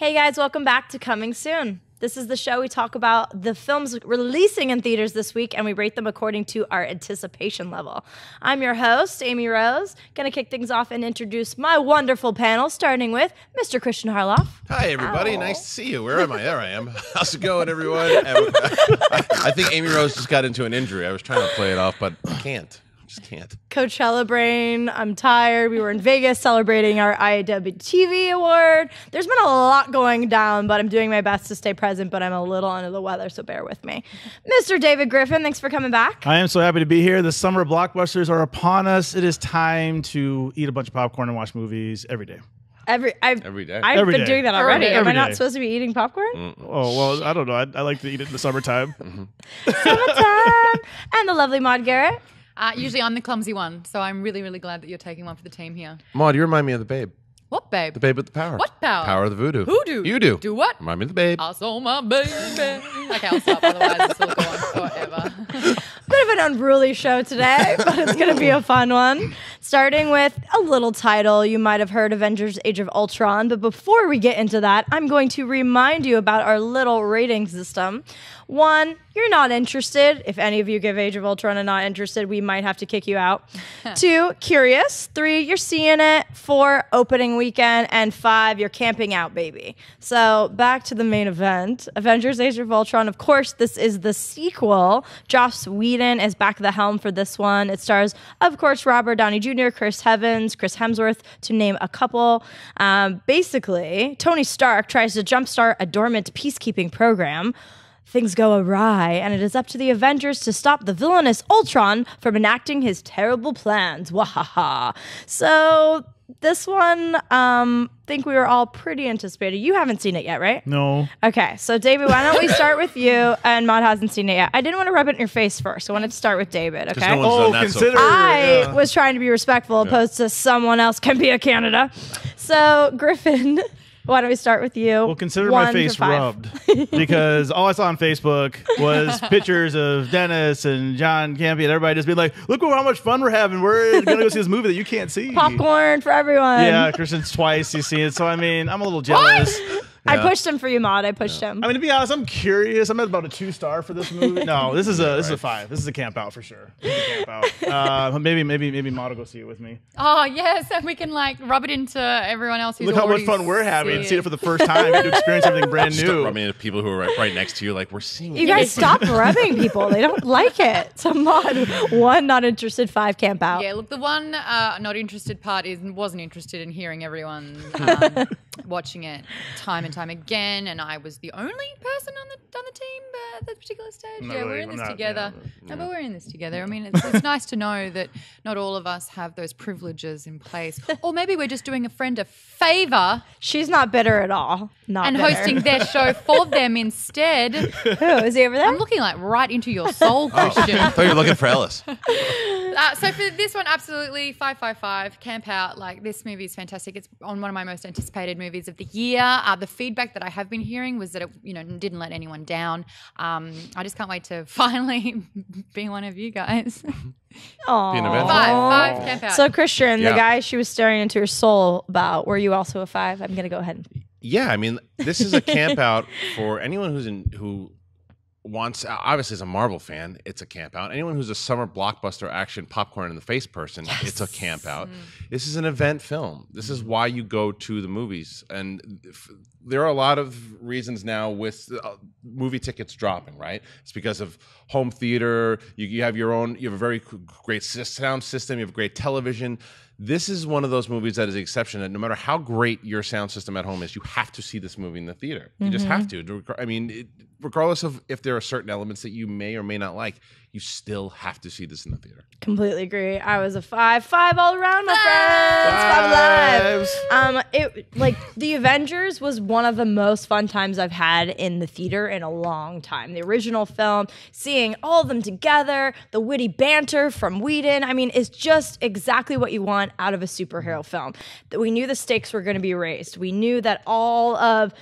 Hey guys, welcome back to Coming Soon. This is the show we talk about the films releasing in theaters this week, and we rate them according to our anticipation level. I'm your host, Amy Rose. Gonna kick things off and introduce my wonderful panel, starting with Mr. Christian Harloff. Hi, everybody. Ow. Nice to see you. Where am I? There I am. How's it going, everyone? I think Amy Rose just got into an injury. I was trying to play it off, but I can't. Just can't. Coachella brain. I'm tired. We were in Vegas celebrating our IWTV award. There's been a lot going down, but I'm doing my best to stay present, but I'm a little under the weather, so bear with me. Mr. David Griffin, thanks for coming back. I am so happy to be here. The summer blockbusters are upon us. It is time to eat a bunch of popcorn and watch movies every day. Every day. I've Every been day. doing that already. Am I not day. supposed to be eating popcorn? Oh, well, I don't know. I like to eat it in the summertime. Summertime. And the lovely Maud Garrett. Usually I'm the clumsy one, so I'm really, really glad that you're taking one for the team here. Maud, you remind me of the babe. What, babe? The babe with the power. What power? Power of the voodoo. Voodoo. You do. Do what? Remind me of the babe. I saw my baby. Okay, I'll stop, otherwise this will go on forever. Bit of an unruly show today, but it's going to be a fun one. Starting with a little title. You might have heard Avengers Age of Ultron, but before we get into that, I'm going to remind you about our little rating system. 1, you're not interested. If any of you give Age of Ultron and not interested, we might have to kick you out. 2, curious. 3, you're seeing it. 4, opening weekend. And 5, you're camping out, baby. So back to the main event. Avengers Age of Ultron. Of course, this is the sequel. Joss Whedon is back at the helm for this one. It stars, of course, Robert Downey Jr., Chris Evans, Chris Hemsworth, to name a couple. Basically, Tony Stark tries to jumpstart a dormant peacekeeping program. Things go awry, and it is up to the Avengers to stop the villainous Ultron from enacting his terrible plans. Wahaha. So this one, think we were all pretty anticipated. You haven't seen it yet, right? No. Okay, so David, why don't we start with you? And Maud hasn't seen it yet. I didn't want to rub it in your face first. I wanted to start with David, okay? no one's done that so far. I was trying to be respectful opposed to someone else can be a Canada. So, Griffin, why don't we start with you? Well, consider my 1 to face 5. rubbed because all I saw on Facebook was pictures of Dennis and John Campy and everybody just being like, look how much fun we're having. We're going to go see this movie that you can't see. Popcorn for everyone. Yeah, Christian's twice he's seen it. So, I mean, I'm a little jealous. I pushed him for you, Maud. I pushed him. I mean, to be honest, I'm curious. I'm at about a 2-star for this movie. No, this is a 5. This is a camp out for sure. This is a camp out. Maybe Maud will go see it with me. Oh, yes, and we can like rub it into everyone else who's Look how much already fun we're having. seen See it for the first time. Get to experience everything brand Stop new. rubbing into people who are right next to you, like, we're seeing You guys stop rubbing people. They don't like it. So, Maud, 1, not interested. 5, camp out. Yeah, look, the one not interested part wasn't interested in hearing everyone watching it time and time again, and I was the only person on the team at that particular stage. Not Yeah, really, we're in I'm this not, together. yeah, No, but we're in this together. I mean, it's nice to know that not all of us have those privileges in place, or maybe we're just doing a friend a favor She's not bitter at all. Not and bitter. hosting their show for them instead. Who? Is he over there? I'm looking like right into your soul, Christian. I thought you were looking for Ellis. So for this one, absolutely 555, camp out. Like, this movie is fantastic. It's on one of my most anticipated movies of the year. The feedback that I have been hearing was that it, didn't let anyone down. I just can't wait to finally be one of you guys. Aww. Be an event. 5, camp out. So, Christian, the Yeah. guy she was staring into her soul about, were you also a 5? I'm going to go ahead. Yeah, I mean, this is a camp out for anyone who wants, obviously as a Marvel fan, it's a camp out. Anyone who's a summer blockbuster action popcorn in the face person, it's a camp out. This is an event film. This is why you go to the movies. And there are a lot of reasons now with movie tickets dropping, right? It's because of home theater. You have your own, you have a very great sound system. You have great television. This is one of those movies that is the exception, that no matter how great your sound system at home is, you have to see this movie in the theater. You just have to. I mean, regardless of if there are certain elements that you may or may not like, you still have to see this in the theater. Completely agree. I was a 5. 5 all around, my friends. 5 alive. The Avengers was one of the most fun times I've had in the theater in a long time. The original film, seeing all of them together, the witty banter from Whedon. I mean, it's just exactly what you want out of a superhero film. That we knew the stakes were going to be raised. We knew that all of,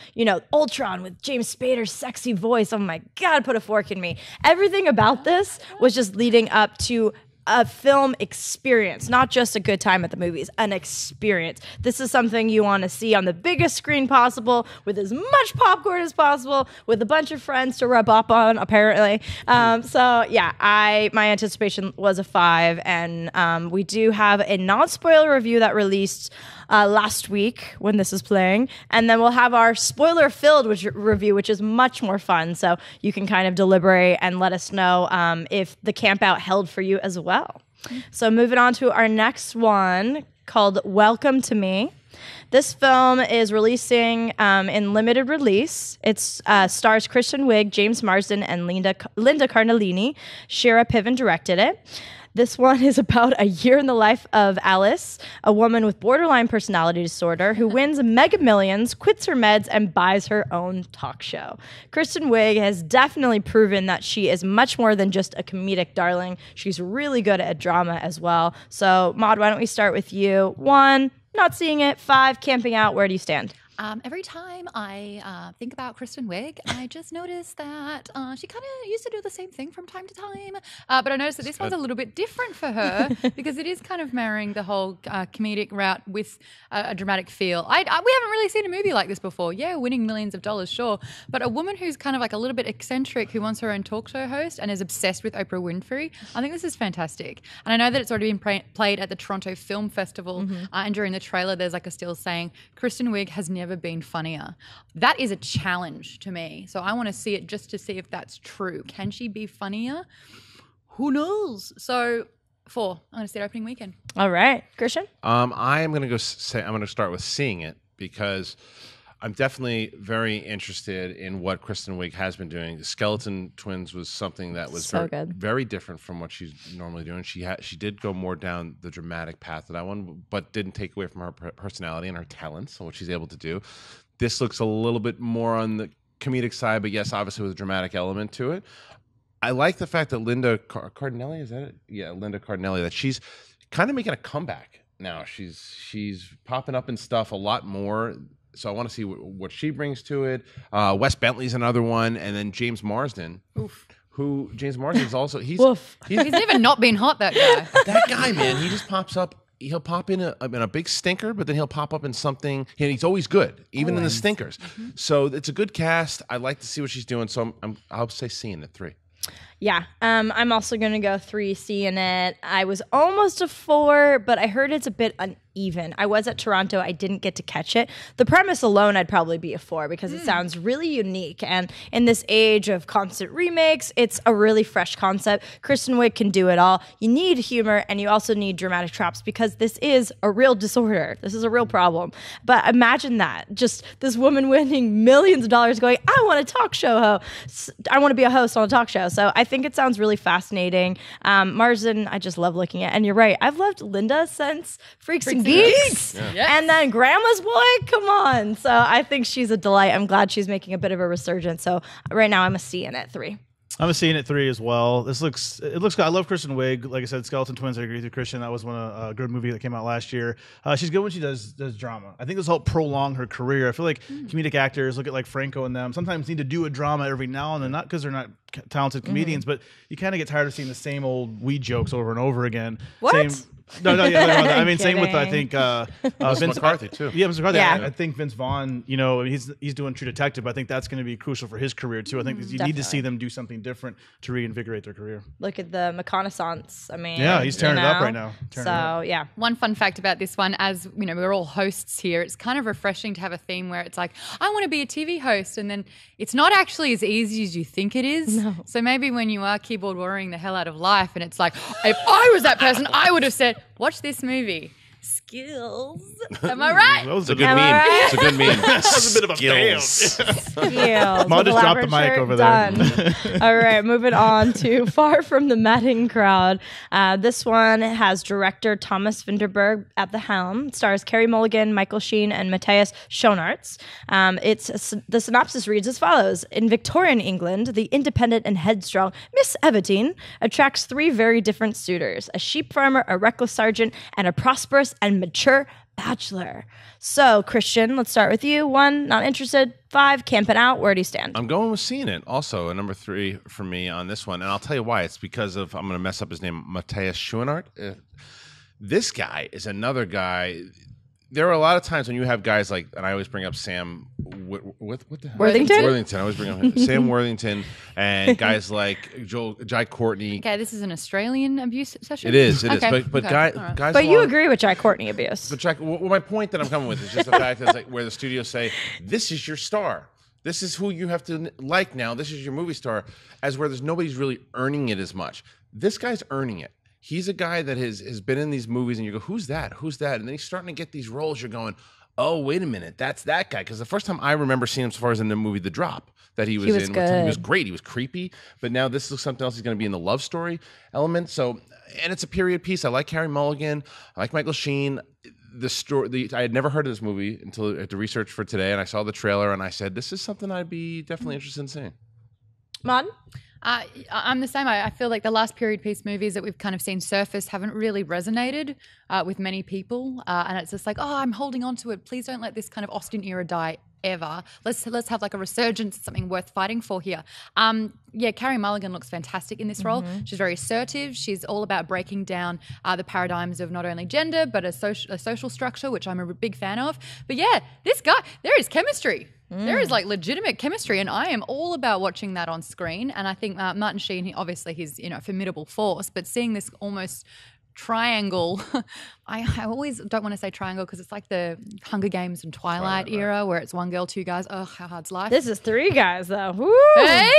Ultron with James Spader's sexy voice. Oh my God, put a fork in me. Everything about this was just leading up to a film experience, not just a good time at the movies, an experience. This is something you want to see on the biggest screen possible, with as much popcorn as possible, with a bunch of friends to rub up on, apparently. So yeah, my anticipation was a 5, and we do have a non-spoiler review that released last week when this is playing, and then we'll have our spoiler-filled review, which is much more fun, so you can kind of deliberate and let us know if the campout held for you as well. So moving on to our next one, called Welcome to Me. This film is releasing in limited release. It stars Kristen Wiig, James Marsden, and Linda Cardellini. Shira Piven directed it. This one is about a year in the life of Alice, a woman with borderline personality disorder who wins Mega Millions, quits her meds, and buys her own talk show. Kristen Wiig has definitely proven that she is much more than just a comedic darling. She's really good at drama as well. So, Maud, why don't we start with you? 1, not seeing it. 5, camping out. Where do you stand? Every time I think about Kristen Wiig, I just notice that she kind of used to do the same thing from time to time. But I noticed that this one's a little bit different for her because it is kind of marrying the whole comedic route with a dramatic feel. We haven't really seen a movie like this before. Yeah, winning millions of dollars, sure. But a woman who's kind of like a little bit eccentric, who wants her own talk show host and is obsessed with Oprah Winfrey. I think this is fantastic. And I know that it's already been played at the Toronto Film Festival. And during the trailer, there's like a still saying, Kristen Wiig has never been funnier. That is a challenge to me. So I want to see it just to see if that's true. Can she be funnier? Who knows? So 4. I'm going to see it opening weekend. All right. Christian? I'm going to start with seeing it because I'm definitely very interested in what Kristen Wiig has been doing. The Skeleton Twins was something that was very different from what she's normally doing. She did go more down the dramatic path of that one, but didn't take away from her personality and her talents and what she's able to do. This looks a little bit more on the comedic side, but yes, obviously with a dramatic element to it. I like the fact that Linda Cardellini, is that it? Yeah, Linda Cardellini, that she's kind of making a comeback now. She's popping up in stuff a lot more. So I want to see what she brings to it. Wes Bentley's another one, and then James Marsden. Oof. Who James Marsden's also he's never not been hot, that guy. That guy, man, he just pops up. He'll pop in a big stinker, but then he'll pop up in something. And he's always good, even in the stinkers. So it's a good cast. I like to see what she's doing. So I'll say seeing it 3. Yeah, I'm also going to go 3, seeing it. I was almost a 4, but I heard it's a bit uneven. I was at Toronto. I didn't get to catch it. The premise alone, I'd probably be a 4 because it sounds really unique. And in this age of constant remakes, it's a really fresh concept. Kristen Wiig can do it all. You need humor, and you also need dramatic chops because this is a real disorder. This is a real problem. But imagine that. Just this woman winning millions of dollars going, I want a talk show host. I want to be a host on a talk show. So I think it sounds really fascinating. Marsden, I just love looking at. And you're right. I've loved Linda since Freaks and Geeks. Yeah. Yes. And then Grandma's Boy. Come on. So I think she's a delight. I'm glad she's making a bit of a resurgence. So right now I'm a C in it, 3. I'm seeing it 3 as well. It looks good. I love Kristen Wiig. Like I said, Skeleton Twins. I agree with you, Christian. That was a good movie that came out last year. She's good when she does drama. I think this will help prolong her career. I feel like comedic actors, look at like Franco and them, sometimes need to do a drama every now and then, not because they're not talented comedians, but you kind of get tired of seeing the same old weed jokes over and over again. What? I mean, same with I think Vince McCarthy too. Yeah, Vince McCarthy. Yeah. I think Vince Vaughn. You know, he's doing True Detective. I think that's going to be crucial for his career too. I think you need to see them do something different to reinvigorate their career. Look at the reconnaissance. I mean, yeah, he's tearing it up right now. Yeah. One fun fact about this one, as you know, we're all hosts here. It's kind of refreshing to have a theme where it's like, I want to be a TV host, and then it's not actually as easy as you think it is. No. So maybe when you are keyboard warrioring the hell out of life, and it's like, if I was that person, I would have said, watch this movie. Skills. Am I right? That was It's a good Am I meme. right? It's a good meme. That was a bit of a fail. Skills. Mom With just dropped the elaborate mic shirt, over there. done. All right, moving on to Far From the Madding Crowd. This one has director Thomas Vinterberg at the helm. It stars Carey Mulligan, Michael Sheen, and Matthias Schoenaerts. The synopsis reads as follows. In Victorian England, the independent and headstrong Miss Everdeen attracts 3 very different suitors, a sheep farmer, a reckless sergeant, and a prosperous and mature bachelor. So, Christian, let's start with you. 1, not interested. 5, camping out. Where do you stand? I'm going with seeing it. Also, a number 3 for me on this one, and I'll tell you why. It's because of, I'm going to mess up his name, Matthias Schoenaert. This guy is another guy. There are a lot of times when you have guys like, and I always bring up Sam, what the hell? Worthington? I always bring up him. Sam Worthington and guys like Jai Courtney. Okay, this is an Australian abuse session? It is. Okay, But okay, guys. But you agree with Jai Courtney abuse. But Jack, well, my point that I'm coming with is just the fact that it's like where the studios say, this is your star. This is who you have to like now. This is your movie star. As where there's nobody's really earning it as much. This guy's earning it. He's a guy that has been in these movies and you go, who's that? Who's that? And then he's starting to get these roles. You're going, oh, wait a minute. That's that guy. Because the first time I remember seeing him so far as in the movie The Drop that he was in. Good. He was great. He was creepy. But now this is something else. He's going to be in the love story element. So, and it's a period piece. I like Carey Mulligan. I like Michael Sheen. The story, I had never heard of this movie until I had to research for today. And I saw the trailer and I said, this is something I'd be definitely interested in seeing. Mon? I'm the same. I feel like the last period piece movies that we've kind of seen surface haven't really resonated with many people. And it's just like, oh, I'm holding on to it. Please don't let this kind of Austin era die ever. Let's have like a resurgence, something worth fighting for here. Yeah, Carey Mulligan looks fantastic in this role. She's very assertive. She's all about breaking down the paradigms of not only gender, but a social structure, which I'm a big fan of. But yeah, this guy, there is chemistry. There is like legitimate chemistry, and I am all about watching that on screen. And I think Martin Sheen, obviously he's a formidable force, but seeing this almost triangle, I always don't want to say triangle because it's like the Hunger Games and Twilight era where it's one girl, 2 guys. Oh, how hard's life? This is 3 guys, though. Woo! Hey!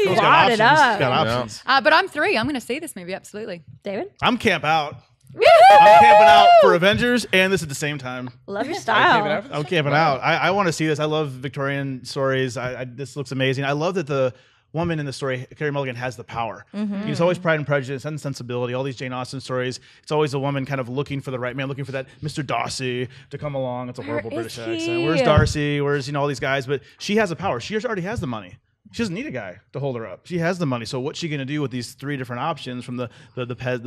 Wad it up. Got options. But I'm 3. I'm going to see this movie, absolutely. David? I'm camp out. I'm camping out for Avengers and this at the same time. Love your style. I'm camping out. I want to see this. I love Victorian stories. This looks amazing. I love that the woman in the story, Carey Mulligan, has the power. It's always Pride and Prejudice and Sensibility. All these Jane Austen stories. It's always a woman kind of looking for the right man, looking for that Mr. Darcy to come along. It's a horrible British accent. Where's Darcy? Where's all these guys? But she has the power. She already has the money. She doesn't need a guy to hold her up. She has the money. So what's she going to do with these 3 different options, from the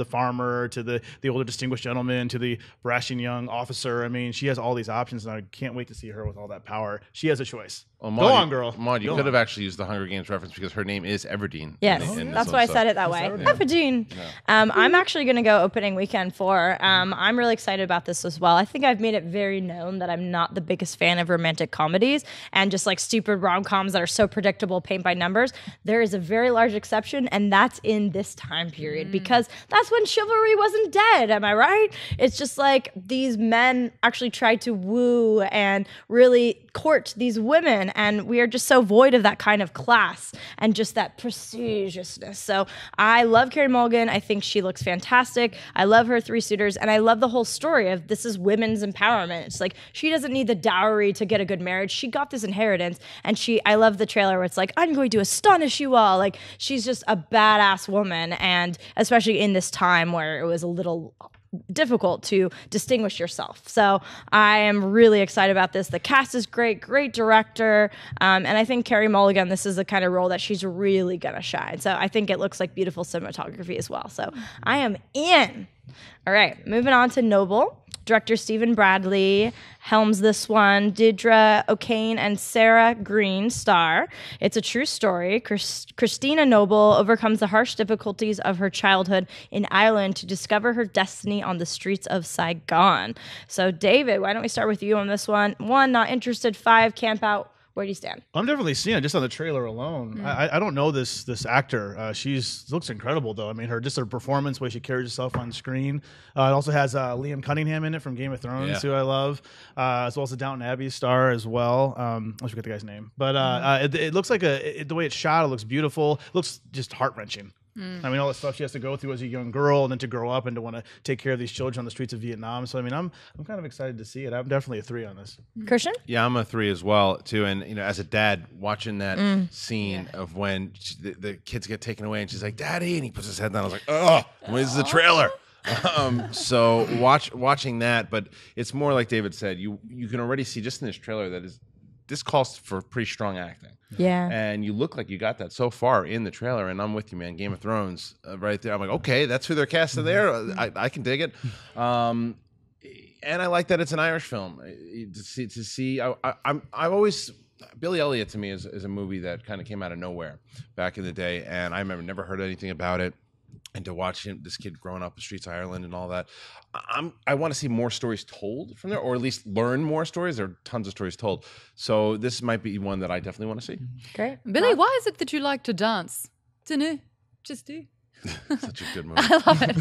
farmer to the older distinguished gentleman to the brashing young officer? I mean, she has all these options, and I can't wait to see her with all that power. She has a choice. Well, Go on, girl. Maud, you could have actually used the Hunger Games reference because her name is Everdeen. Yes, in that's this why I one, said it that way. Everdeen. I'm actually going to go opening weekend 4. I'm really excited about this as well. I think I've made it very known that I'm not the biggest fan of romantic comedies and just like stupid rom-coms that are so predictable, paint by numbers. There is a very large exception, and that's in this time period because that's when chivalry wasn't dead. Am I right? It's just like these men actually tried to woo and really court these women, and we are just so void of that kind of class and just that prestigiousness. So I love Carey Mulligan. I think she looks fantastic. I love her 3 suitors, and I love the whole story of this is women's empowerment. It's like she doesn't need the dowry to get a good marriage. She got this inheritance, and I love the trailer where it's like, I'm going to astonish you all. Like, she's just a badass woman, and especially in this time where it was a little difficult to distinguish yourself. So I am really excited about this. The cast is great director, and I think Carey Mulligan, this is the kind of role that she's really gonna shine. So I think it looks like beautiful cinematography as well. So I am in. All right, moving on to Noble. Director Stephen Bradley helms this one. Deirdre O'Kane and Sarah Green star. It's a true story. Christina Noble overcomes the harsh difficulties of her childhood in Ireland to discover her destiny on the streets of Saigon. So, David, why don't we start with you on this one? 1, not interested. 5, camp out. Where do you stand? I'm definitely seeing it just on the trailer alone. I don't know this actor. She looks incredible though. I mean, her performance, the way she carries herself on screen. It also has Liam Cunningham in it from Game of Thrones, who I love, as well as the Downton Abbey star as well. I forget the guy's name, but it looks like the way it's shot. It looks beautiful. It looks just heart wrenching. I mean, all the stuff she has to go through as a young girl, and then to grow up and to want to take care of these children on the streets of Vietnam. So, I mean, I'm kind of excited to see it. I'm definitely a 3 on this. Christian? Yeah, I'm a 3 as well too. And as a dad, watching that scene of when the kids get taken away, and she's like, "Daddy," and he puts his head down. I was like, "Oh, this is the trailer." So watching that, but it's more like David said. You can already see just in this trailer that this calls for pretty strong acting. Yeah. And you look like you got that so far in the trailer, and I'm with you, man. Game of Thrones right there. I'm like, okay, that's who they're casting there. I can dig it. and I like that it's an Irish film. I've always Billy Elliot to me is a movie that kind of came out of nowhere back in the day, and I remember never heard anything about it. And to watch this kid growing up in the streets of Ireland and all that, I want to see more stories told from there, or at least learn more stories. There are tons of stories told, so this might be one that I definitely want to see. Great. Billy, why is it that you like to dance? Dunno, just do. Such a good movie. I love it.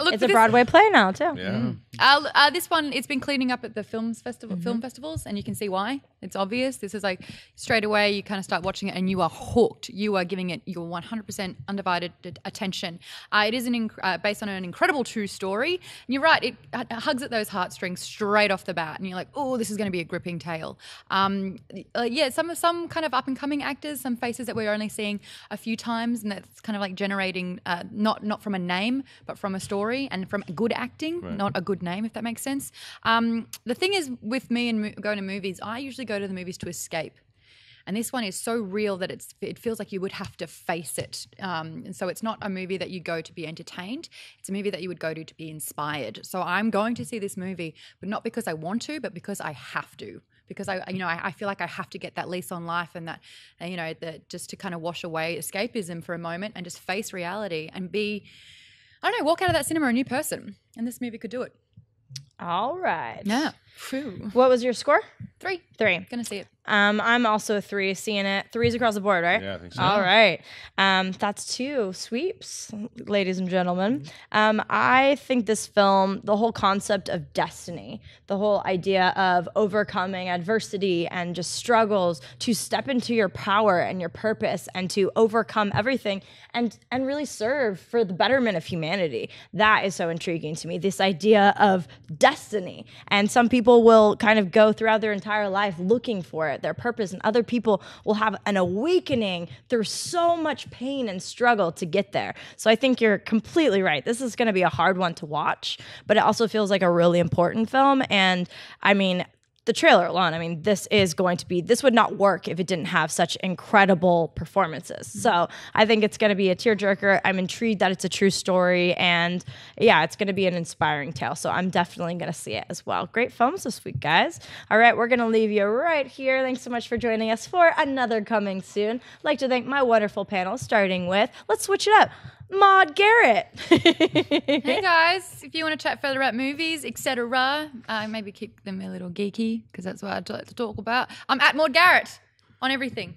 Look, It's a Broadway play now too. Yeah. This one, it's been cleaning up at the film festivals, and you can see why. It's obvious. This is like straight away you kind of start watching it and you are hooked. You are giving it your 100% undivided attention. It is based on an incredible true story. And you're right, it hugs at those heartstrings straight off the bat, and you're like, oh, this is going to be a gripping tale. Some kind of up and coming actors, some faces that we're only seeing a few times, and that's kind of like generating not from a name, but from a story and from good acting, not a good name, if that makes sense. The thing is with me and going to movies, I usually go to the movies to escape. And this one is so real that it feels like you would have to face it. And so it's not a movie that you go to be entertained. It's a movie that you would go to be inspired. So I'm going to see this movie, but not because I want to, but because I have to. Because I feel like I have to get that lease on life, and that just to kind of wash away escapism for a moment and just face reality and walk out of that cinema a new person. And this movie could do it. All right. Yeah. What was your score? 3. 3. Gonna see it. I'm also a 3, seeing it. 3s across the board, right? Yeah, I think so. All right. That's 2 sweeps, ladies and gentlemen. I think this film, the whole concept of destiny, the whole idea of overcoming adversity and just struggles to step into your power and your purpose and to overcome everything and really serve for the betterment of humanity. That is so intriguing to me, this idea of destiny. And some people will kind of go throughout their entire life looking for it, their purpose, and other people will have an awakening through so much pain and struggle to get there. So I think you're completely right. This is going to be a hard one to watch, but it also feels like a really important film. And I mean, the trailer alone, this would not work if it didn't have such incredible performances. So I think it's going to be a tearjerker. I'm intrigued that it's a true story, and yeah, it's going to be an inspiring tale. So I'm definitely going to see it as well. Great films this week, guys. All right, we're going to leave you right here. Thanks so much for joining us for another Coming Soon. I'd like to thank my wonderful panel, starting with, let's switch it up, Maud Garrett. Hey guys, if you want to chat further about movies, etc., maybe keep them a little geeky, because that's what I'd like to talk about. I'm at Maud Garrett on everything.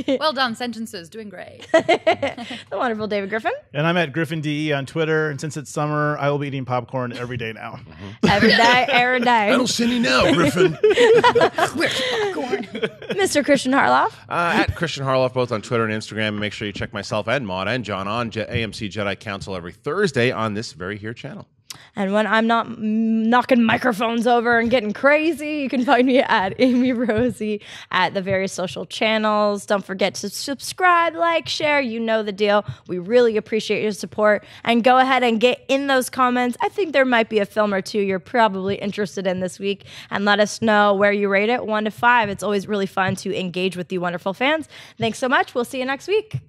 Well done, sentences, doing great. The wonderful David Griffin. And I'm at Griffin DE on Twitter. And since it's summer, I will be eating popcorn every day now. Every day, every day. I don't send you now, Griffin. Quick, popcorn. Mr. Christian Harloff. At Christian Harloff, both on Twitter and Instagram. Make sure you check myself and Maud and John on AMC Jedi Council every Thursday on this very here channel. And when I'm not knocking microphones over and getting crazy, you can find me at Amy Rosie at the various social channels. Don't forget to subscribe, like, share. You know the deal. We really appreciate your support. And go ahead and get in those comments. I think there might be a film or two you're probably interested in this week. And let us know where you rate it, 1 to 5. It's always really fun to engage with you wonderful fans. Thanks so much. We'll see you next week.